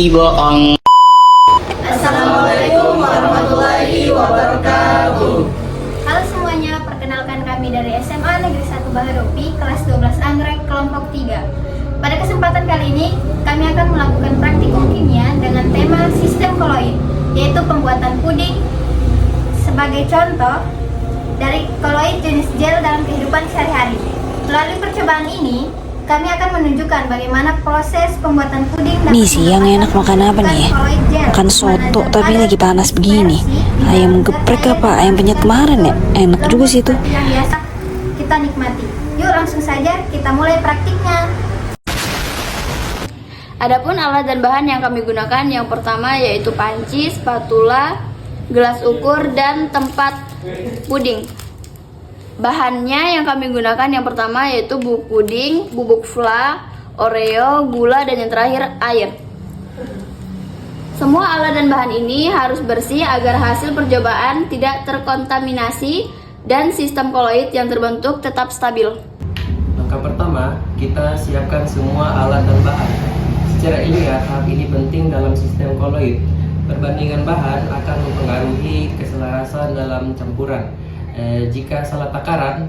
bohong. Assalamualaikum warahmatullahi wabarakatuh. Halo semuanya, perkenalkan kami dari SMA Negeri 1 Baharopi, kelas 12 Anggrek, kelompok 3. Pada kesempatan kali ini, kami akan melakukan praktikum kimia dengan tema sistem koloid, yaitu pembuatan puding sebagai contoh dari koloid jenis gel dalam kehidupan sehari-hari. Melalui percobaan ini, kami akan menunjukkan bagaimana proses pembuatan puding. Nih sih yang enak makan apa nih? Makan soto tapi lagi panas begini. Ayam geprek apa ayam penyet kemarin ya? Enak juga sih itu. Yang biasa kita nikmati. Yuk langsung saja kita mulai praktiknya. Adapun alat dan bahan yang kami gunakan, yang pertama yaitu panci, spatula, gelas ukur, dan tempat puding. Bahannya yang kami gunakan yang pertama yaitu bubuk puding, bubuk fla, oreo, gula, dan yang terakhir air. Semua alat dan bahan ini harus bersih agar hasil percobaan tidak terkontaminasi dan sistem koloid yang terbentuk tetap stabil. Langkah pertama, kita siapkan semua alat dan bahan. Secara ilmiah, tahap ini penting dalam sistem koloid. Perbandingan bahan akan mempengaruhi keselarasan dalam campuran. Jika salah takaran,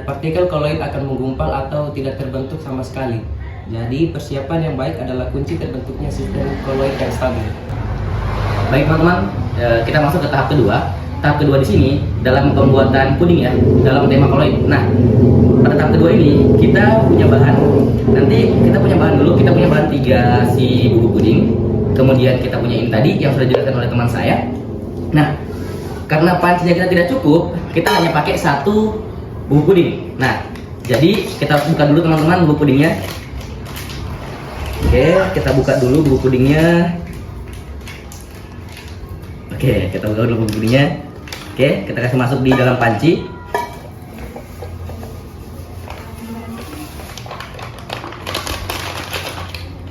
partikel koloid akan menggumpal atau tidak terbentuk sama sekali. Jadi persiapan yang baik adalah kunci terbentuknya sistem koloid yang stabil. Baik teman-teman, kita masuk ke tahap kedua. Tahap kedua di sini dalam pembuatan puding ya, dalam tema koloid. Nah, pada tahap kedua ini kita punya bahan. Nanti kita punya bahan dulu. Kita punya bahan 3 si bubuk puding. Kemudian kita punya ini tadi yang sudah dijelaskan oleh teman saya. Nah, karena pancinya kita tidak cukup, kita hanya pakai 1 bubuk puding. Nah, jadi kita buka dulu teman-teman bubuk pudingnya. Oke, kita buka dulu bubuk pudingnya. Oke, kita buka dulu bubuk pudingnya. Oke, kita kasih masuk di dalam panci.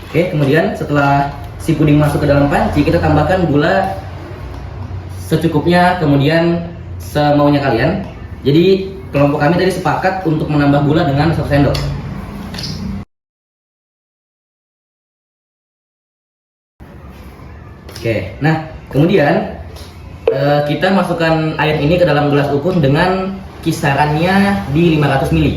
Oke, kemudian setelah si puding masuk ke dalam panci, kita tambahkan gula secukupnya, kemudian semaunya kalian. Jadi kelompok kami tadi sepakat untuk menambah gula dengan 1 sendok. Oke, nah kemudian kita masukkan air ini ke dalam gelas ukur dengan kisarannya di 500 ml.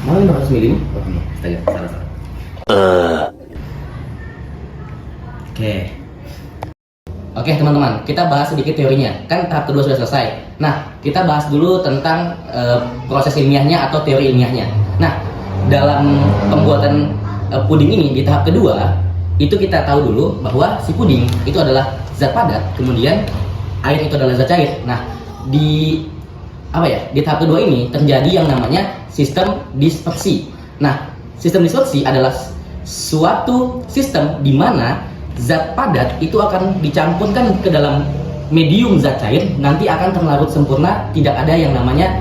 Mau 500 ml? Oh, ini. Astaga, salah. Oke teman-teman, kita bahas sedikit teorinya. Kan tahap kedua sudah selesai. Nah, kita bahas dulu tentang proses ilmiahnya atau teori ilmiahnya. Nah, dalam pembuatan puding ini di tahap kedua, itu kita tahu dulu bahwa si puding itu adalah zat padat, kemudian air itu adalah zat cair. Nah, di tahap kedua ini terjadi yang namanya sistem dispersi. Nah, sistem dispersi adalah suatu sistem di mana zat padat itu akan dicampurkan ke dalam medium zat cair, nanti akan terlarut sempurna, tidak ada yang namanya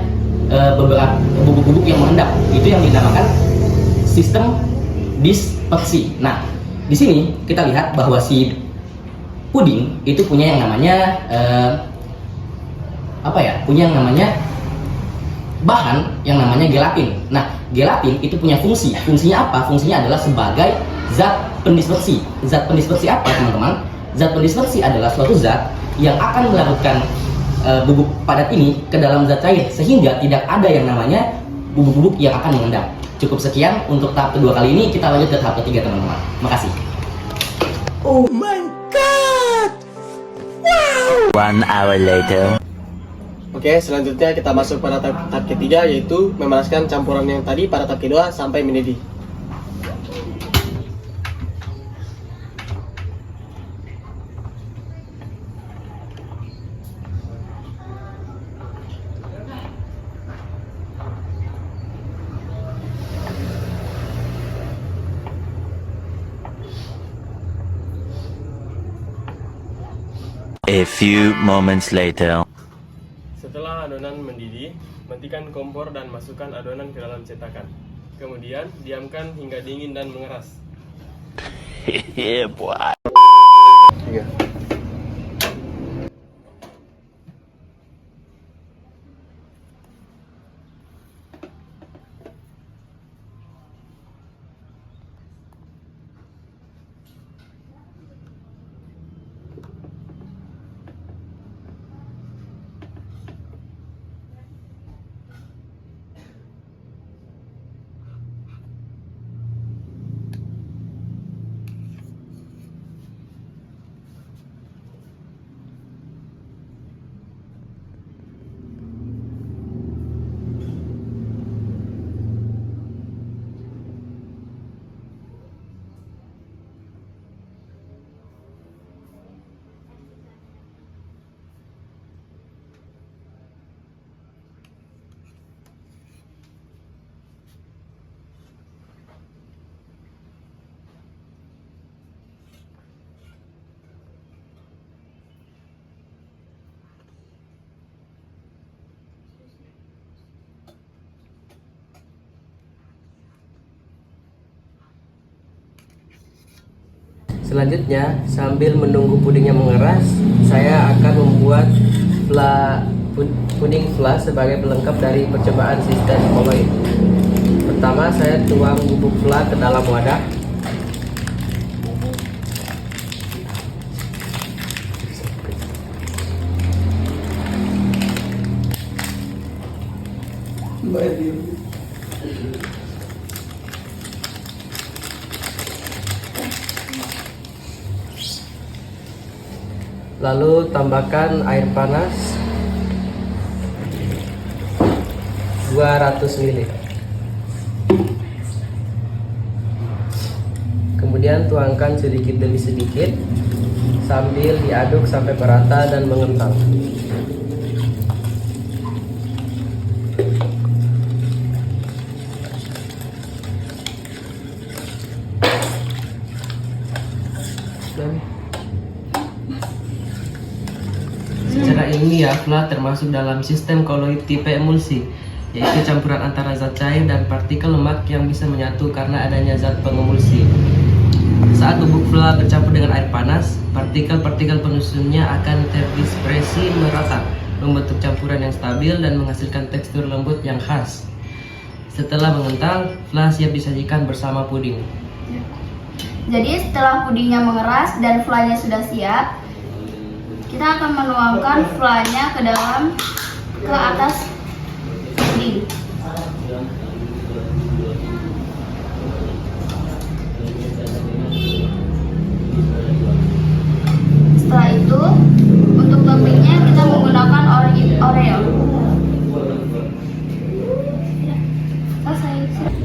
beberapa bubuk-bubuk yang mengendap. Itu yang dinamakan sistem dispersi. Nah, di sini kita lihat bahwa si puding itu punya yang namanya punya yang namanya bahan yang namanya gelatin. Nah, gelatin itu punya fungsi. Fungsinya apa? Fungsinya adalah sebagai zat pendispersi. Zat pendispersi apa, teman-teman? Zat pendispersi adalah suatu zat yang akan melarutkan bubuk padat ini ke dalam zat cair, sehingga tidak ada yang namanya bubuk-bubuk yang akan mengendap. Cukup sekian untuk tahap kedua kali ini. Kita lanjut ke tahap ketiga, teman-teman. Makasih. Oh my god! Wow! 1 hour later. Oke, selanjutnya kita masuk pada tahap ketiga, yaitu memanaskan campuran yang tadi pada tahap kedua sampai mendidih. A few moments later. Setelah adonan mendidih, matikan kompor dan masukkan adonan ke dalam cetakan. Kemudian, diamkan hingga dingin dan mengeras. Yeah, boy. Tiga. Selanjutnya, sambil menunggu pudingnya mengeras, saya akan membuat puding flan sebagai pelengkap dari percobaan sistem koloid. Pertama, saya tuang bubuk flan ke dalam wadah. Lalu tambahkan air panas 200 ml. Kemudian tuangkan sedikit demi sedikit sambil diaduk sampai merata dan mengental. Secara ilmiah, flan termasuk dalam sistem koloid tipe emulsi, yaitu campuran antara zat cair dan partikel lemak yang bisa menyatu karena adanya zat pengemulsi. Saat bubuk flan bercampur dengan air panas, partikel-partikel penyusunnya akan terdispersi merata, membentuk campuran yang stabil dan menghasilkan tekstur lembut yang khas. Setelah mengental, flan siap disajikan bersama puding. Jadi setelah pudingnya mengeras dan flannya sudah siap, kita akan menuangkan flannya ke atas puding. Setelah itu, untuk toppingnya kita menggunakan Oreo.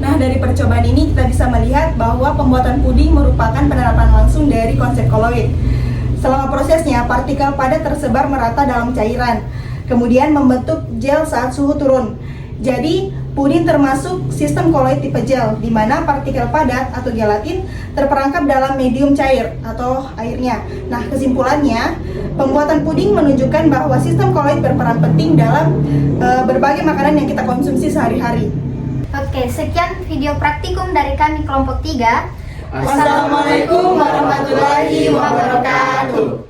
Nah, dari percobaan ini kita bisa melihat bahwa pembuatan puding merupakan penerapan langsung dari konsep koloid. Selama prosesnya, partikel padat tersebar merata dalam cairan, kemudian membentuk gel saat suhu turun. Jadi, puding termasuk sistem koloid tipe gel, di mana partikel padat atau gelatin terperangkap dalam medium cair atau airnya. Nah, kesimpulannya, pembuatan puding menunjukkan bahwa sistem koloid berperan penting dalam berbagai makanan yang kita konsumsi sehari-hari. Oke, sekian video praktikum dari kami kelompok 3. Assalamualaikum warahmatullahi wabarakatuh.